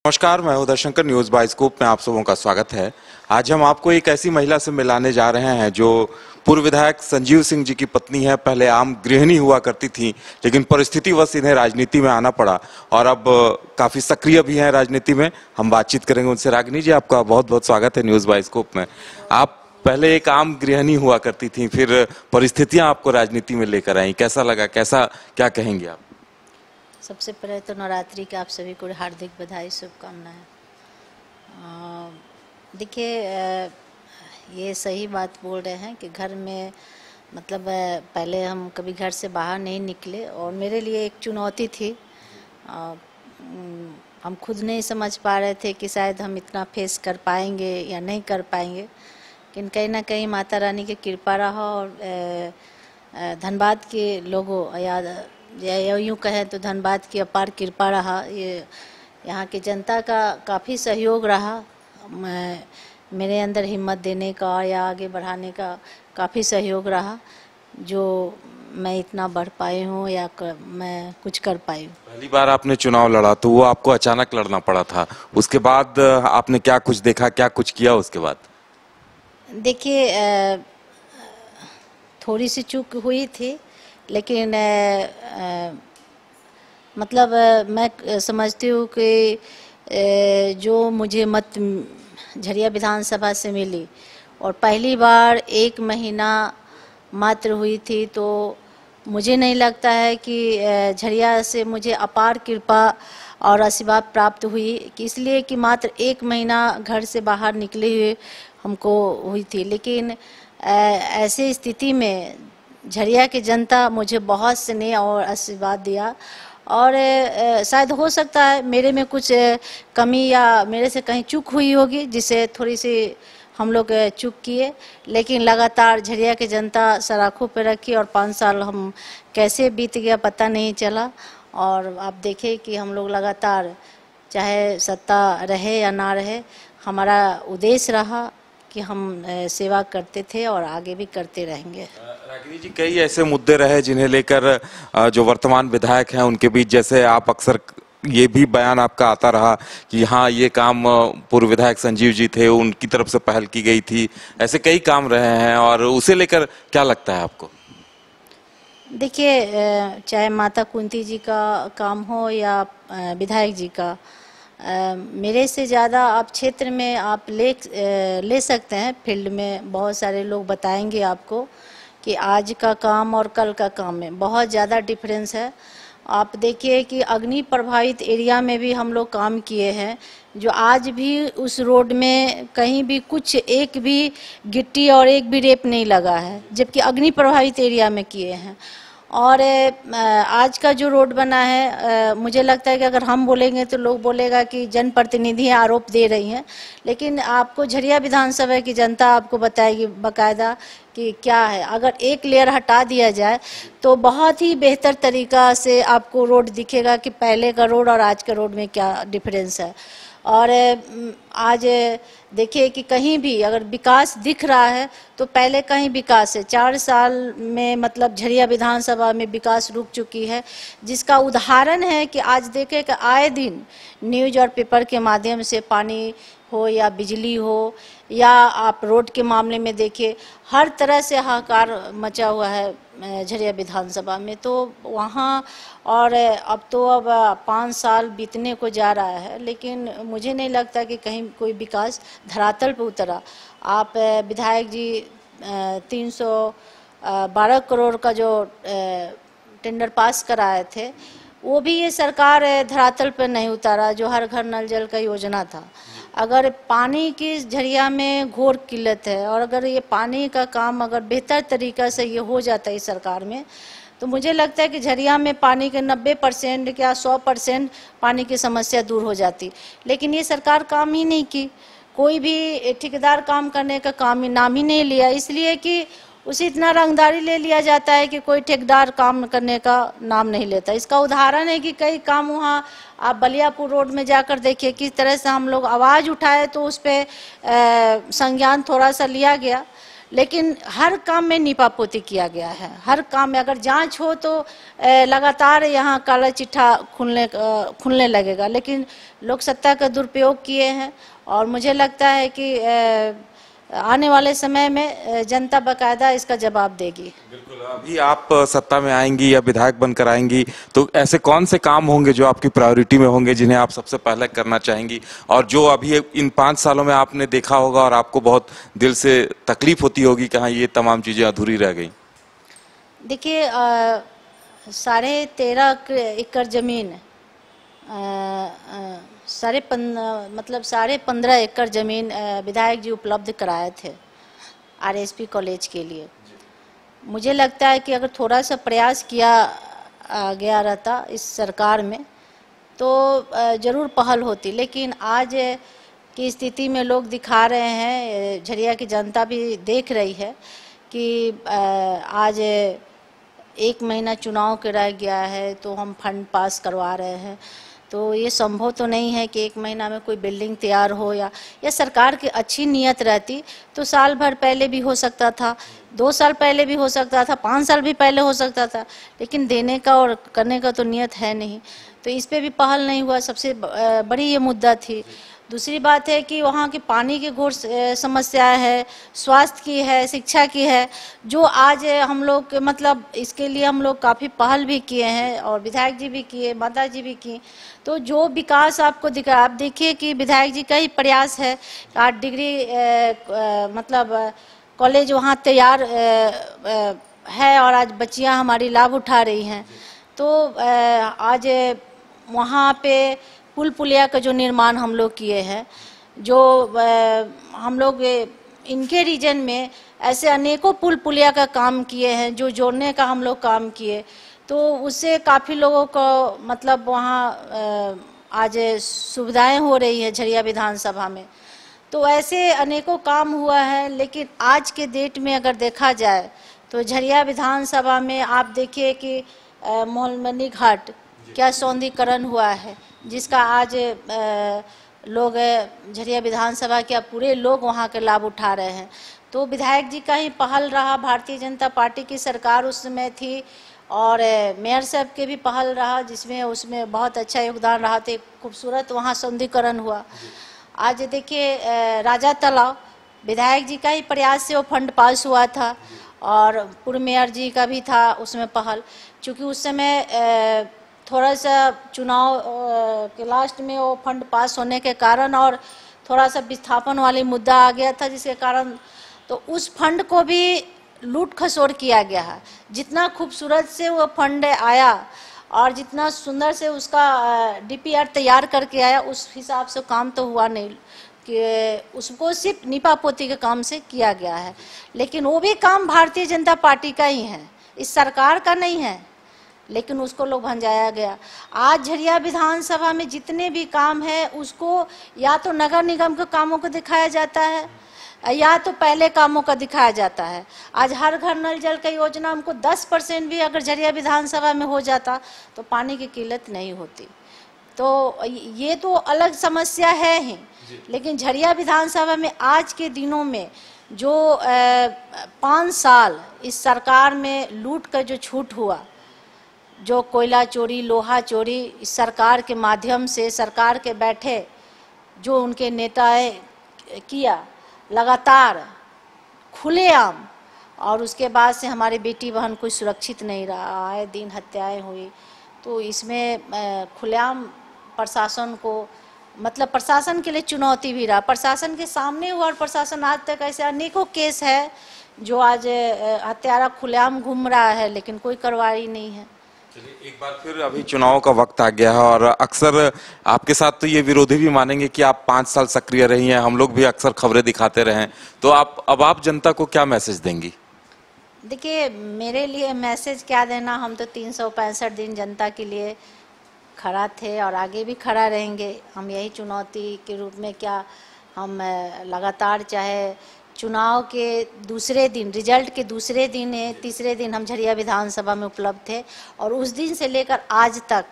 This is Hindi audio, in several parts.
नमस्कार, मैं उदयशंकर। न्यूज बाइस्कोप में आप सबों का स्वागत है। आज हम आपको एक ऐसी महिला से मिलाने जा रहे हैं जो पूर्व विधायक संजीव सिंह जी की पत्नी है। पहले आम गृहिणी हुआ करती थी, लेकिन परिस्थितिवश इन्हें राजनीति में आना पड़ा और अब काफी सक्रिय भी हैं राजनीति में। हम बातचीत करेंगे उनसे। रागिनी जी, आपका बहुत बहुत स्वागत है न्यूज बाइस्कोप में। आप पहले एक आम गृहिणी हुआ करती थी, फिर परिस्थितियां आपको राजनीति में लेकर आई। कैसा लगा, क्या कहेंगे आप? सबसे पहले तो नवरात्रि के आप सभी को हार्दिक बधाई, शुभकामनाएं। देखिए, ये सही बात बोल रहे हैं कि घर में मतलब पहले हम कभी घर से बाहर नहीं निकले और मेरे लिए एक चुनौती थी। हम खुद नहीं समझ पा रहे थे कि शायद हम इतना फेस कर पाएंगे या नहीं कर पाएंगे, लेकिन कहीं ना कहीं माता रानी की कृपा रहा और धनबाद के लोगों या यूँ कहें तो धनबाद की अपार कृपा रहा। ये यहाँ की जनता का काफ़ी सहयोग रहा। मेरे अंदर हिम्मत देने का या आगे बढ़ाने का काफ़ी सहयोग रहा, जो मैं इतना बढ़ पाई हूँ या मैं कुछ कर पाई हूँ। पहली बार आपने चुनाव लड़ा तो वो आपको अचानक लड़ना पड़ा था। उसके बाद आपने क्या कुछ देखा, क्या कुछ किया उसके बाद? देखिए, थोड़ी सी चूक हुई थी, लेकिन मतलब मैं समझती हूँ कि जो मुझे मत झरिया विधानसभा से मिली और पहली बार 1 महीना मात्र हुई थी, तो मुझे नहीं लगता है कि झरिया से मुझे अपार कृपा और आशीर्वाद प्राप्त हुई कि इसलिए कि मात्र 1 महीना घर से बाहर निकले हुए हमको हुई थी। लेकिन ऐसी स्थिति में झरिया की जनता मुझे बहुत स्नेह और आशीर्वाद दिया और शायद हो सकता है मेरे में कुछ कमी या मेरे से कहीं चूक हुई होगी, जिसे थोड़ी सी हम लोग चूक किए, लेकिन लगातार झरिया की जनता सराखों पे रखी और 5 साल हम कैसे बीत गया पता नहीं चला। और आप देखें कि हम लोग लगातार, चाहे सत्ता रहे या ना रहे, हमारा उद्देश्य रहा कि हम सेवा करते थे और आगे भी करते रहेंगे। रागिनी जी, कई ऐसे मुद्दे रहे जिन्हें लेकर जो वर्तमान विधायक हैं उनके बीच, जैसे आप अक्सर ये भी बयान आपका आता रहा कि हाँ, ये काम पूर्व विधायक संजीव जी थे, उनकी तरफ से पहल की गई थी। ऐसे कई काम रहे हैं और उसे लेकर क्या लगता है आपको? देखिए, चाहे माता कुंती जी का काम हो या विधायक जी का, मेरे से ज़्यादा आप क्षेत्र में आप ले सकते हैं। फील्ड में बहुत सारे लोग बताएंगे आपको कि आज का काम और कल का काम में बहुत ज़्यादा डिफरेंस है। आप देखिए कि अग्नि प्रभावित एरिया में भी हम लोग काम किए हैं, जो आज भी उस रोड में कहीं भी कुछ एक भी गिट्टी और एक भी रेत नहीं लगा है, जबकि अग्नि प्रभावित एरिया में किए हैं। और आज का जो रोड बना है, मुझे लगता है कि अगर हम बोलेंगे तो लोग बोलेगा कि जनप्रतिनिधि आरोप दे रही हैं, लेकिन आपको झरिया विधानसभा की जनता आपको बताएगी बाकायदा कि क्या है। अगर एक लेयर हटा दिया जाए तो बहुत ही बेहतर तरीका से आपको रोड दिखेगा कि पहले का रोड और आज का रोड में क्या डिफरेंस है। और आज देखिए कि कहीं भी अगर विकास दिख रहा है तो पहले कहीं विकास है। 4 साल में मतलब झरिया विधानसभा में विकास रुक चुकी है, जिसका उदाहरण है कि आज देखें कि आए दिन न्यूज और पेपर के माध्यम से पानी हो या बिजली हो या आप रोड के मामले में देखिए, हर तरह से हाहाकार मचा हुआ है झरिया विधानसभा में। तो वहाँ और अब 5 साल बीतने को जा रहा है, लेकिन मुझे नहीं लगता कि कहीं कोई विकास धरातल पर उतरा। आप विधायक जी 312 करोड़ का जो टेंडर पास कराए थे, वो भी ये सरकार धरातल पर नहीं उतारा, जो हर घर नल जल का योजना था। अगर पानी की झरिया में घोर किल्लत है और अगर ये पानी का काम अगर बेहतर तरीक़ा से ये हो जाता है इस सरकार में, तो मुझे लगता है कि झरिया में पानी के 90% या 100% पानी की समस्या दूर हो जाती। लेकिन ये सरकार काम ही नहीं की, कोई भी ठेकेदार काम करने का नाम ही नहीं लिया, इसलिए कि उसे इतना रंगदारी ले लिया जाता है कि कोई ठेकेदार काम करने का नाम नहीं लेता। इसका उदाहरण है कि कई काम वहाँ आप बलियापुर रोड में जाकर देखिए किस तरह से हम लोग आवाज़ उठाए तो उस पर संज्ञान थोड़ा सा लिया गया, लेकिन हर काम में नीपापोती किया गया है। हर काम में अगर जांच हो तो लगातार यहाँ काला चिट्ठा खुलने लगेगा, लेकिन लोग सत्ता का दुरुपयोग किए हैं और मुझे लगता है कि आने वाले समय में जनता बाकायदा इसका जवाब देगी। बिल्कुल। अभी आप सत्ता में आएंगी या विधायक बनकर आएंगी तो ऐसे कौन से काम होंगे जो आपकी प्रायोरिटी में होंगे, जिन्हें आप सबसे पहले करना चाहेंगी, और जो अभी इन 5 सालों में आपने देखा होगा और आपको बहुत दिल से तकलीफ होती होगी कि हाँ ये तमाम चीजें अधूरी रह गई? देखिए, 13.5 एकड़ जमीन, मतलब 15.5 एकड़ जमीन विधायक जी उपलब्ध कराए थे आरएसपी कॉलेज के लिए। मुझे लगता है कि अगर थोड़ा सा प्रयास किया गया रहता इस सरकार में तो जरूर पहल होती, लेकिन आज की स्थिति में लोग दिखा रहे हैं, झरिया की जनता भी देख रही है कि आज 1 महीना चुनाव के रह गया है तो हम फंड पास करवा रहे हैं। तो ये संभव तो नहीं है कि 1 महीना में कोई बिल्डिंग तैयार हो, या सरकार की अच्छी नीयत रहती तो साल भर पहले भी हो सकता था, 2 साल पहले भी हो सकता था, 5 साल भी पहले हो सकता था, लेकिन देने का और करने का तो नियत है नहीं, तो इस पे भी पहल नहीं हुआ। सबसे बड़ी ये मुद्दा थी। दूसरी बात है कि वहाँ की पानी की घोर समस्या है, स्वास्थ्य की है, शिक्षा की है, जो आज हम लोग मतलब इसके लिए हम लोग काफ़ी पहल भी किए हैं और विधायक जी भी किए, माता जी भी की। तो जो विकास आपको दिखा, आप देखिए कि विधायक जी का ही प्रयास है। 8 डिग्री मतलब कॉलेज वहाँ तैयार है और आज बच्चियाँ हमारी लाभ उठा रही हैं। तो आज वहाँ पे पुल पुलिया का जो निर्माण हम लोग किए हैं, जो हम लोग इनके रीजन में ऐसे अनेकों पुल पुलिया का काम किए हैं, जो जोड़ने का हम लोग काम किए, तो उससे काफ़ी लोगों को मतलब वहाँ आज सुविधाएं हो रही है झरिया विधानसभा में। तो ऐसे अनेकों काम हुआ है, लेकिन आज के डेट में अगर देखा जाए तो झरिया विधानसभा में आप देखिए कि मोहनमनी घाट क्या सौंदर्यीकरण हुआ है, जिसका आज लोग झरिया विधानसभा के पूरे लोग वहाँ के लाभ उठा रहे हैं। तो विधायक जी का ही पहल रहा, भारतीय जनता पार्टी की सरकार उस समय थी और मेयर साहब के भी पहल रहा, जिसमें उसमें बहुत अच्छा योगदान रहा था। खूबसूरत वहाँ सौंदर्यीकरण हुआ। आज देखिए राजा तालाब विधायक जी का ही प्रयास से वो फंड पास हुआ था और पूर्व मेयर जी का भी था उसमें पहल, क्योंकि उस समय थोड़ा सा चुनाव के लास्ट में वो फंड पास होने के कारण और थोड़ा सा विस्थापन वाली मुद्दा आ गया था, जिसके कारण तो उस फंड को भी लूट खसोर किया गया है। जितना खूबसूरत से वो फंड आया और जितना सुंदर से उसका डीपीआर तैयार करके आया, उस हिसाब से काम तो हुआ नहीं, कि उसको सिर्फ नीपापोती के काम से किया गया है। लेकिन वो भी काम भारतीय जनता पार्टी का ही है, इस सरकार का नहीं है, लेकिन उसको लोग भंजाया गया। आज झरिया विधानसभा में जितने भी काम है उसको या तो नगर निगम के कामों को दिखाया जाता है या तो पहले कामों का दिखाया जाता है। आज हर घर नल जल का योजना हमको 10% भी अगर झरिया विधानसभा में हो जाता तो पानी की किल्लत नहीं होती। तो ये तो अलग समस्या है ही, लेकिन झरिया विधानसभा में आज के दिनों में जो 5 साल इस सरकार में लूट का जो छूट हुआ, जो कोयला चोरी, लोहा चोरी इस सरकार के माध्यम से सरकार के बैठे जो उनके नेताएं किया लगातार खुलेआम, और उसके बाद से हमारे बेटी बहन कोई सुरक्षित नहीं रहा, आए दिन हत्याएं हुई। तो इसमें खुलेआम प्रशासन को मतलब प्रशासन के लिए चुनौती भी रहा, प्रशासन के सामने हुआ और प्रशासन आज तक ऐसे अनेकों केस है जो आज हत्यारा खुलेआम घूम रहा है, लेकिन कोई कार्रवाई नहीं है। चलिए, एक बार फिर अभी चुनाव का वक्त आ गया है और अक्सर आपके साथ तो ये विरोधी भी मानेंगे कि आप 5 साल सक्रिय रही हैं, हम लोग भी अक्सर खबरें दिखाते रहे हैं, तो आप जनता को क्या मैसेज देंगी? देखिए, मेरे लिए मैसेज क्या देना, हम तो 365 दिन जनता के लिए खड़ा थे और आगे भी खड़ा रहेंगे। हम यही चुनौती के रूप में क्या हम लगातार, चाहे चुनाव के दूसरे दिन, रिजल्ट के दूसरे दिन, तीसरे दिन हम झरिया विधानसभा में उपलब्ध थे और उस दिन से लेकर आज तक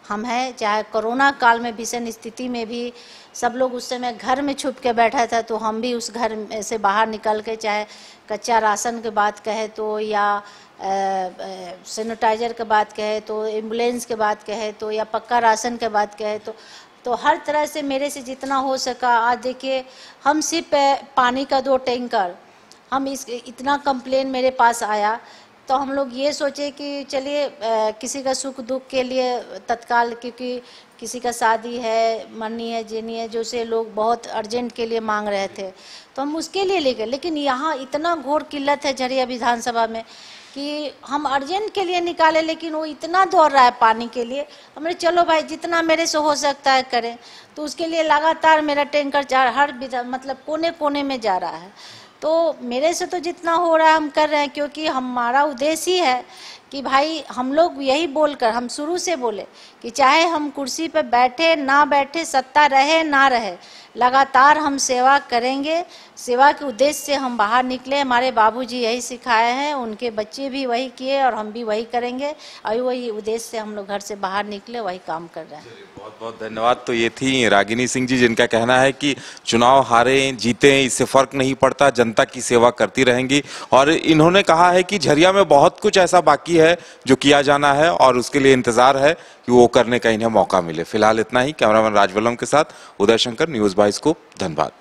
हम हैं। चाहे कोरोना काल में भीषण स्थिति में भी सब लोग उस समय घर में छुप के बैठा था, तो हम भी उस घर में से बाहर निकल के, चाहे कच्चा राशन की बात कहे तो, या सैनिटाइजर की बात कहे तो, एम्बुलेंस की बात कहे तो, या पक्का राशन की बात कहे तो हर तरह से मेरे से जितना हो सका। आज देखिए, हम सिर्फ पानी का 2 टैंकर, हम इतना कंप्लेन मेरे पास आया, तो हम लोग ये सोचे कि चलिए किसी का सुख दुख के लिए तत्काल, क्योंकि किसी का शादी है, मरनी है, जीनी है, जो से लोग बहुत अर्जेंट के लिए मांग रहे थे, तो हम उसके लिए ले गए। लेकिन यहाँ इतना घोर किल्लत है झरिया विधानसभा में कि हम अर्जेंट के लिए निकाले, लेकिन वो इतना दौड़ रहा है पानी के लिए। हमने चलो भाई जितना मेरे से हो सकता है करें, तो उसके लिए लगातार मेरा टैंकर हर मतलब कोने कोने में जा रहा है। तो मेरे से तो जितना हो रहा है हम कर रहे हैं, क्योंकि हमारा उद्देश्य ही है कि भाई हम लोग यही बोलकर, हम शुरू से बोले कि चाहे हम कुर्सी पर बैठे ना बैठे, सत्ता रहे ना रहे, लगातार हम सेवा करेंगे। सेवा के उद्देश्य से हम बाहर निकले। हमारे बाबूजी यही सिखाए हैं, उनके बच्चे भी वही किए और हम भी वही करेंगे, और वही उद्देश्य से हम लोग घर से बाहर निकले, वही काम कर रहे हैं। बहुत बहुत धन्यवाद। तो ये थी रागिनी सिंह जी, जिनका कहना है कि चुनाव हारे जीते इससे फर्क नहीं पड़ता, जनता की सेवा करती रहेंगी। और इन्होंने कहा है कि झरिया में बहुत कुछ ऐसा बाकी है जो किया जाना है और उसके लिए इंतजार है कि वो करने का इन्हें मौका मिले। फिलहाल इतना ही। कैमरामैन राजवल्लम के साथ उदय शंकर, न्यूज़ बाइस्कोप, धनबाद।